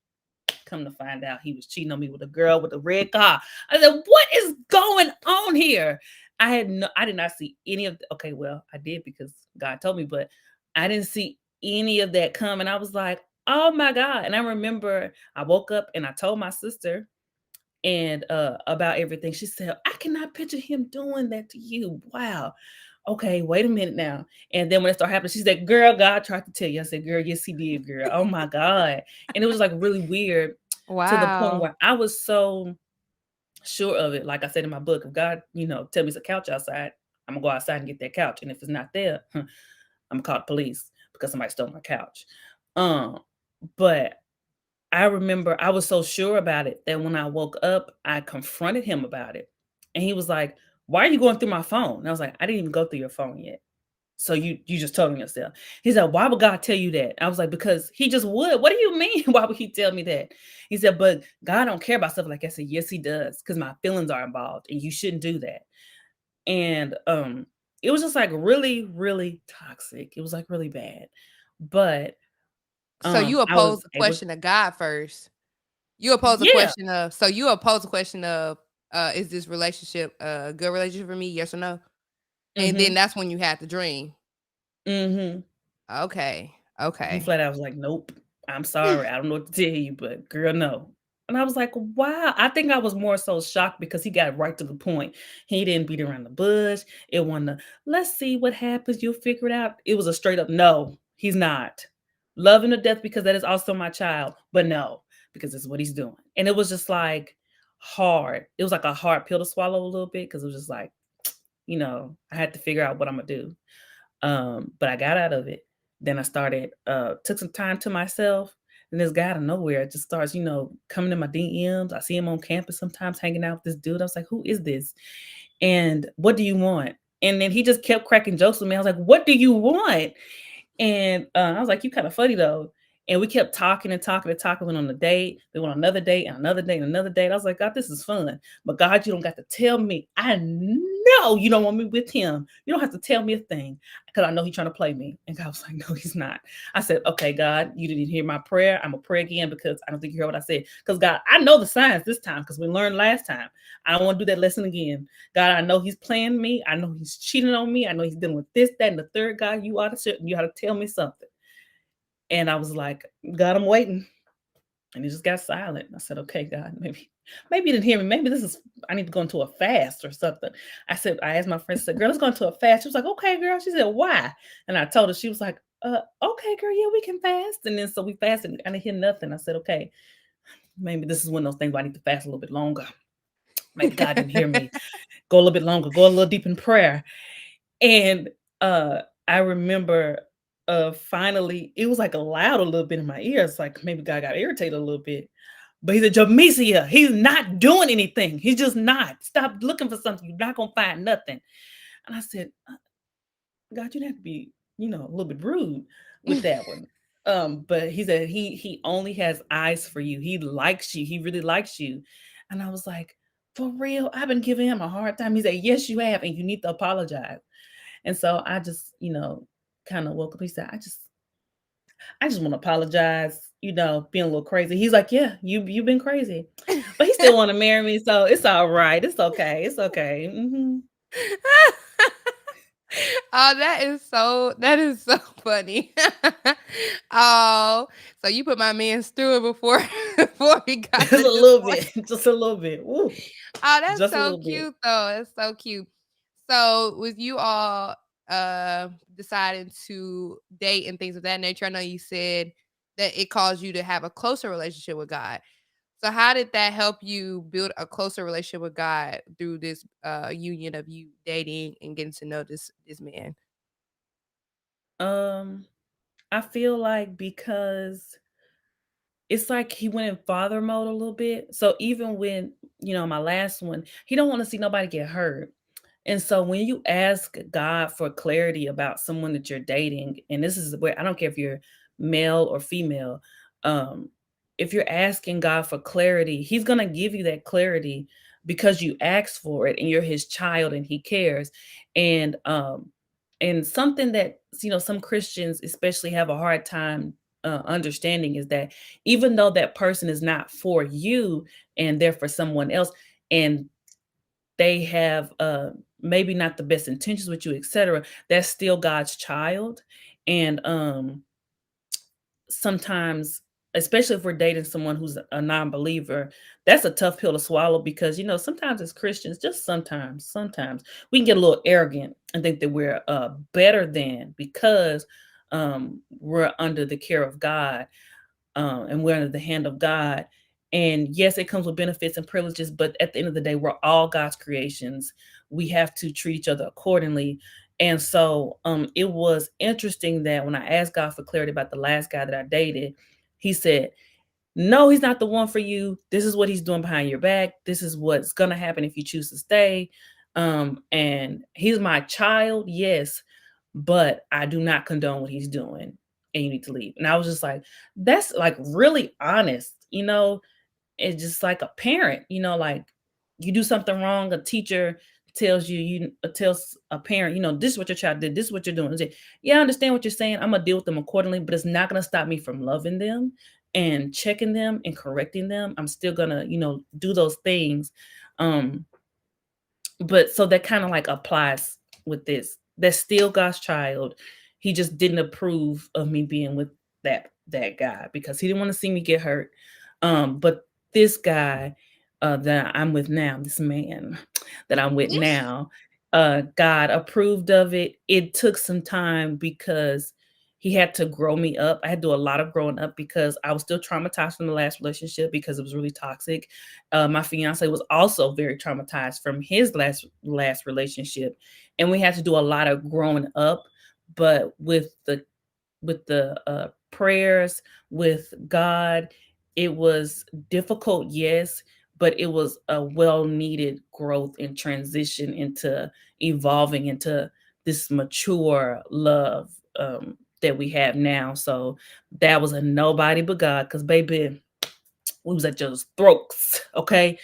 Come to find out, he was cheating on me with a girl with a red car. I said, "What is going on here?" I did not see any of. Okay, well, I did because God told me, but I didn't see any of that coming. I was like, "Oh my God!" And I remember I woke up and I told my sister and about everything. She said, "I cannot picture him doing that to you." Wow. Okay, wait a minute now. And then when it started happening, she said, "Girl, God tried to tell you." I said, "Girl, yes, he did, girl. Oh my God." And it was like really weird to the point Wow. where I was so sure of it. Like I said in my book, if God, tell me it's a couch outside, I'm gonna go outside and get that couch. And if it's not there, I'm gonna call the police because somebody stole my couch. Um, but I remember I was so sure about it that when I woke up, I confronted him about it. And he was like, "Why are you going through my phone?" And I was like, "I didn't even go through your phone yet. So you just told on yourself." He said, "Why would God tell you that?" I was like, "Because he just would." "What do you mean? Why would he tell me that?" He said, "But God don't care about stuff like that." I said, "Yes, he does, because my feelings are involved and you shouldn't do that." And it was just like really, really toxic. It was like really bad. But So you I oppose was the able. question of God first. You oppose the Yeah. question of so you oppose the question of, is this relationship a good relationship for me? Yes or no? And then Mm-hmm. that's when you had the dream. Mm-hmm. Okay. He Okay. flat out was like, "Nope, I'm sorry. I don't know what to tell you, but girl, no." And I was like, "Wow." I think I was more so shocked because he got right to the point. He didn't beat around the bush. It wasn't a, "Let's see what happens. You'll figure it out." It was a straight up, "No, he's not. Love him to death because that is also my child, but no, because it's what he's doing." And it was just like hard. It was like a hard pill to swallow a little bit because it was just like, I had to figure out what I'm gonna do. But I got out of it. Then I started, took some time to myself. And this guy out of nowhere just starts, coming in my DMs. I see him on campus sometimes hanging out with this dude. I was like, "Who is this? And what do you want?" And then he just kept cracking jokes with me. I was like, "What do you want?" And I was like, "You kind of funny though." And we kept talking and talking and talking. Went on a date. They went on another date and another date and another date. I was like, "God, this is fun." But God, you don't got to tell me. I know you don't want me with him. You don't have to tell me a thing because I know he's trying to play me. And God was like, "No, he's not." I said, "Okay, God, you didn't hear my prayer. I'm going to pray again because I don't think you heard what I said. Because God, I know the signs this time because we learned last time. I don't want to do that lesson again. God, I know he's playing me. I know he's cheating on me. I know he's dealing with this, that, and the third. God, you ought to tell me something." And I was like, "God, I'm waiting." And he just got silent. I said, "Okay, God, maybe you didn't hear me. Maybe this is, I need to go into a fast or something." I asked my friend, I said, "Girl, let's go into a fast." She was like, "Okay, girl." She said, "Why?" And I told her, she was like, "Okay, girl, yeah, we can fast." And then so we fasted. I didn't hear nothing. I said, "Okay, maybe this is one of those things where I need to fast a little bit longer. Maybe God didn't hear me. Go a little bit longer, go a little deep in prayer." And I remember finally, it was like loud a little bit in my ears, like maybe God got irritated a little bit. But he said, "Jamesia, he's not doing anything. He's just not. Stop looking for something. You're not gonna find nothing." And I said, "God, you'd have to be, a little bit rude with that one." But he said he only has eyes for you. He likes you. He really likes you. And I was like, "For real? I've been giving him a hard time." He said, "Yes, you have, and you need to apologize." And so I just, kind of woke up. He said, I just want to apologize, being a little crazy." He's like, "Yeah, you've been crazy." But he still want to marry me, so it's all right. It's okay. It's okay. Oh, that is so funny. Oh, so you put my man through it before before he got Just to a this little point. bit. Just a little bit. Woo. Oh, that's Just a so little bit. cute though. That's so cute. So with you all deciding to date and things of that nature? I know you said that it caused you to have a closer relationship with God. So how did that help you build a closer relationship with God through this union of you dating and getting to know this man? Um, I feel like because it's like he went in father mode a little bit. So even when, my last one, he don't want to see nobody get hurt. And so when you ask God for clarity about someone that you're dating, and this is where I don't care if you're male or female, um, if you're asking God for clarity, He's gonna give you that clarity because you asked for it and you're His child and He cares. And something that some Christians especially have a hard time understanding is that even though that person is not for you and they're for someone else, and they have maybe not the best intentions with you, etc., that's still God's child. And sometimes, especially if we're dating someone who's a non-believer, that's a tough pill to swallow because sometimes as Christians, just sometimes we can get a little arrogant and think that we're better than because we're under the care of God, and we're under the hand of God. And yes, it comes with benefits and privileges, but at the end of the day, we're all God's creations. We have to treat each other accordingly. And so it was interesting that when I asked God for clarity about the last guy that I dated, He said, no, he's not the one for you. This is what he's doing behind your back. This is what's going to happen if you choose to stay. And he's my child, yes, but I do not condone what he's doing and you need to leave. And I was just like, that's like really honest, it's just like a parent, like you do something wrong, a teacher tells a parent, this is what your child did, this is what you're doing. Say, yeah, I understand what you're saying. I'm gonna deal with them accordingly, but it's not gonna stop me from loving them and checking them and correcting them. I'm still gonna, do those things. Um, but so that kind of like applies with this. That's still God's child. He just didn't approve of me being with that guy because he didn't want to see me get hurt. But this guy that I'm with now, this man that I'm with now, God approved of it. It took some time because he had to grow me up. I had to do a lot of growing up because I was still traumatized from the last relationship because it was really toxic. My fiance was also very traumatized from his last relationship, and we had to do a lot of growing up. But with the prayers with God, it was difficult, yes, but it was a well needed growth and transition into evolving into this mature love that we have now. So that was a nobody but God, because baby, we was at your throats, okay?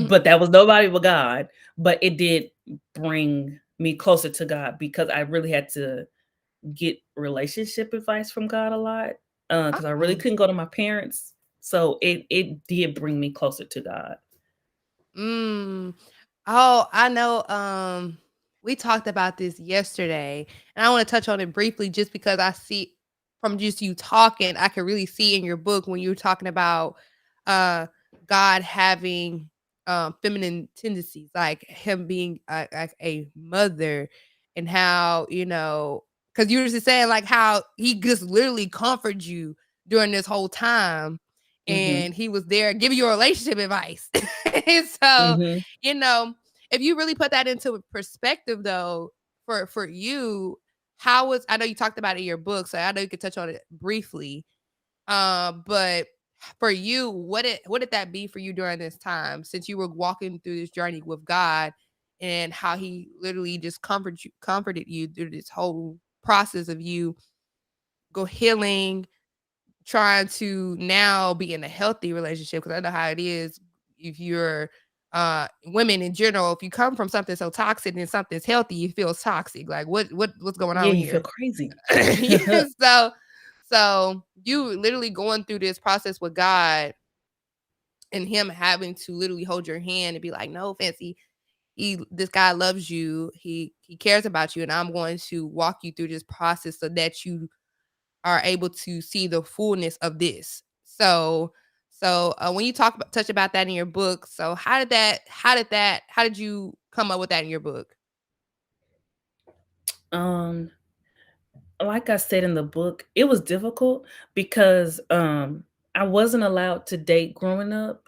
But that was nobody but God. But it did bring me closer to God because I really had to get relationship advice from God a lot, because I really Oh. couldn't go to my parents. So it did bring me closer to God. Mm. Oh, I know, we talked about this yesterday, and I wanna touch on it briefly just because I see from just you talking, I can really see in your book when you were talking about, uh, God having, feminine tendencies, like him being a mother and how, because you were just saying, like, how he just literally comforted you during this whole time, Mhm. and he was there giving you relationship advice. And so, Mhm. you know, if you really put that into perspective though, for you, how was I know you talked about it in your book, so I know you could touch on it briefly. But for you, what did that be for you during this time since you were walking through this journey with God and how he literally just comforted you through this whole process of you go healing, trying to now be in a healthy relationship, because I know how it is if you're women in general, if you come from something so toxic and something's healthy, you feel toxic. Like what's going Yeah, on you feel here? crazy. Yeah, so you literally going through this process with God and him having to literally hold your hand and be like, no, Fancy, this guy loves you. He cares about you, and I'm going to walk you through this process so that you are able to see the fullness of this. So when you touch about that in your book, so how did you come up with that in your book? Um, like I said in the book, it was difficult because I wasn't allowed to date growing up.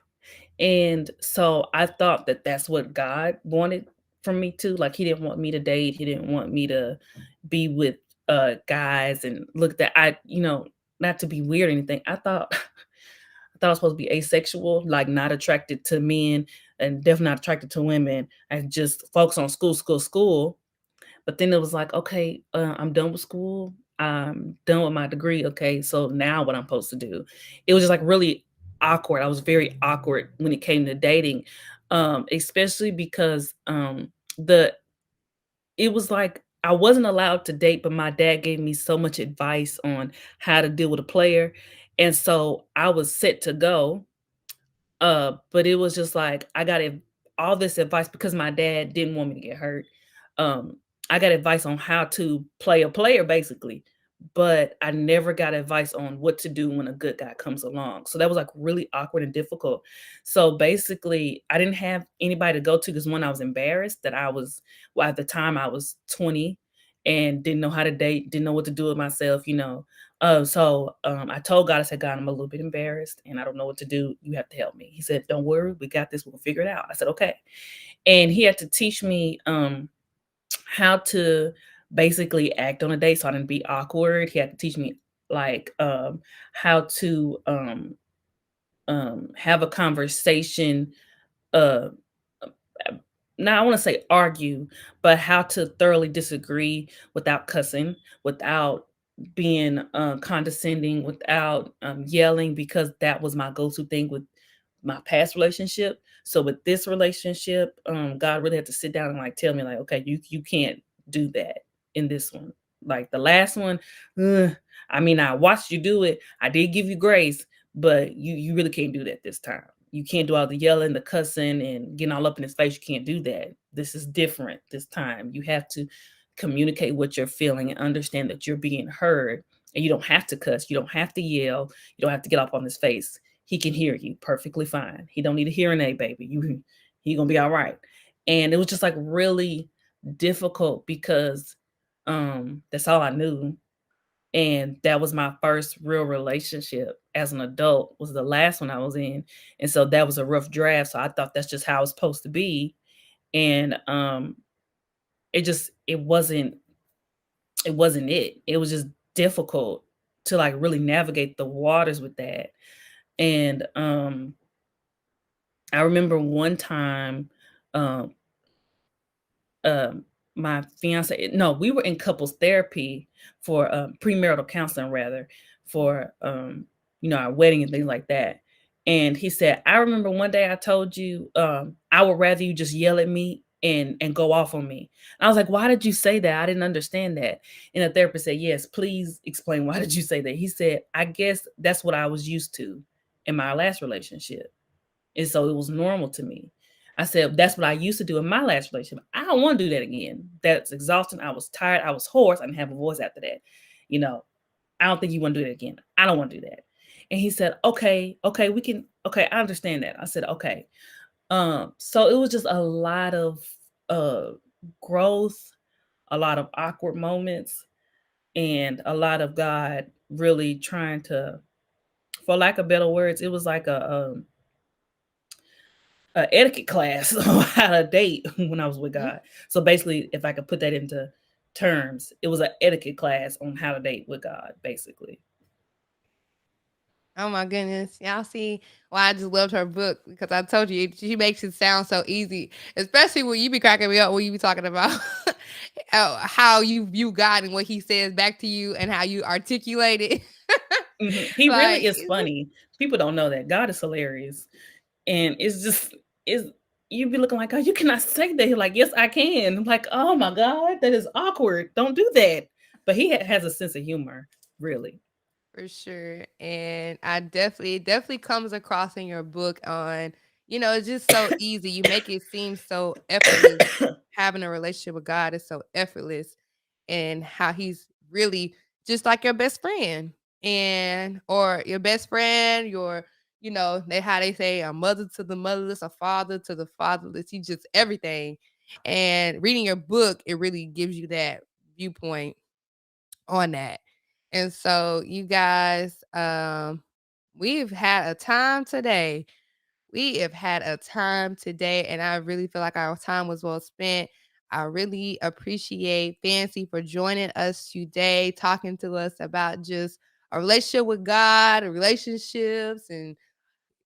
And so I thought that that's what God wanted from me too. Like he didn't want me to date, he didn't want me to be with guys and look that not to be weird or anything. I thought I was supposed to be asexual, like not attracted to men and definitely not attracted to women. I just focus on school, school, school. But then it was like, okay, I'm done with school. I'm done with my degree. Okay, so now what I'm supposed to do? It was just like really awkward. I was very awkward when it came to dating, especially because the it was like I wasn't allowed to date, but my dad gave me so much advice on how to deal with a player, and so I was set to go, but it was just like I got all this advice because my dad didn't want me to get hurt. Um, I got advice on how to play a player basically, but I never got advice on what to do when a good guy comes along. So that was like really awkward and difficult. So basically, I didn't have anybody to go to because one, I was embarrassed that well, at the time I was 20 and didn't know how to date, didn't know what to do with myself. I told God, I said, God, I'm a little bit embarrassed and I don't know what to do. You have to help me. He said, don't worry, we got this. We'll figure it out. I said, okay. And he had to teach me how to basically act on a date so I didn't be awkward. He had to teach me like how to have a conversation uh now I want to say argue, but how to thoroughly disagree without cussing, without being condescending, without yelling, because that was my go-to thing with my past relationship. So with this relationship, God really had to sit down and like tell me like, okay, you can't do that in this one. Like the last one, ugh, I mean, I watched you do it. I did give you grace, but you really can't do that this time. You can't do all the yelling, the cussing, and getting all up in his face. You can't do that. This is different this time. You have to communicate what you're feeling and understand that you're being heard. And you don't have to cuss. You don't have to yell. You don't have to get up on his face. He can hear you perfectly fine. He don't need a hearing aid, baby. He gonna be all right. And it was just like really difficult because that's all I knew, and that was my first real relationship as an adult, was the last one I was in. And so that was a rough draft, so I thought that's just how it's supposed to be. And it was just difficult to like really navigate the waters with that. And I remember one time um um my fiance, no, we were in couples therapy for premarital counseling rather, for our wedding and things like that. And he said, I remember one day I told you I would rather you just yell at me and go off on me. And I was like, why did you say that? I didn't understand that. And the therapist said, yes, please explain, why did you say that? He said, I guess that's what I was used to in my last relationship, and so it was normal to me. I said, that's what I used to do in my last relationship. I don't want to do that again. That's exhausting. I was tired. I was hoarse. I didn't have a voice after that. You know, I don't think you want to do it again. I don't want to do that. And he said, okay, we can, okay, I understand that. I said, okay. So it was just a lot of uh growth, a lot of awkward moments, and a lot of God really trying to, for lack of better words, it was like a etiquette class on how to date when I was with Mhm. God. So basically, if I could put that into terms, it was an etiquette class on how to date with God, basically. Oh my goodness. Y'all see why I just loved her book, because I told you she makes it sound so easy, especially when you be cracking me up when you be talking about how you view God and what he says back to you and how you articulate it. He really Like, is funny. People don't know that God is hilarious, and it's just is you be looking like, oh, you cannot say that. He's like, yes, I can. I'm like, oh my God, that is awkward. Don't do that. But he has a sense of humor, really. for sure. And I definitely comes across in your book on, it's just so easy. You make it seem so effortless. Having a relationship with God is so effortless, and how he's really just like your best friend, and or your best friend, how they say a mother to the motherless, a father to the fatherless. He just everything. And reading your book, it really gives you that viewpoint on that. And so you guys, we've had a time today. We have had a time today, and I really feel like our time was well spent. I really appreciate Fancy for joining us today, talking to us about just a relationship with God, and relationships, and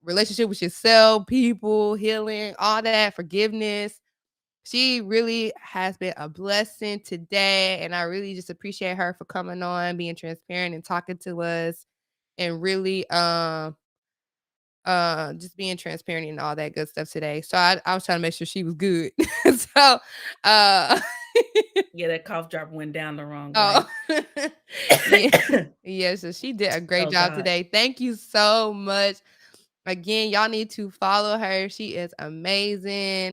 relationship with yourself, people, healing, all that, forgiveness. She really has been a blessing today, and I really just appreciate her for coming on, being transparent and talking to us, and really just being transparent and all that good stuff today. So I was trying to make sure she was good. So uh Yeah, that cough drop went down the wrong way. oh yeah. Yeah, so she did a great Oh job God. today. Thank you so much. Again, y'all need to follow her. She is amazing.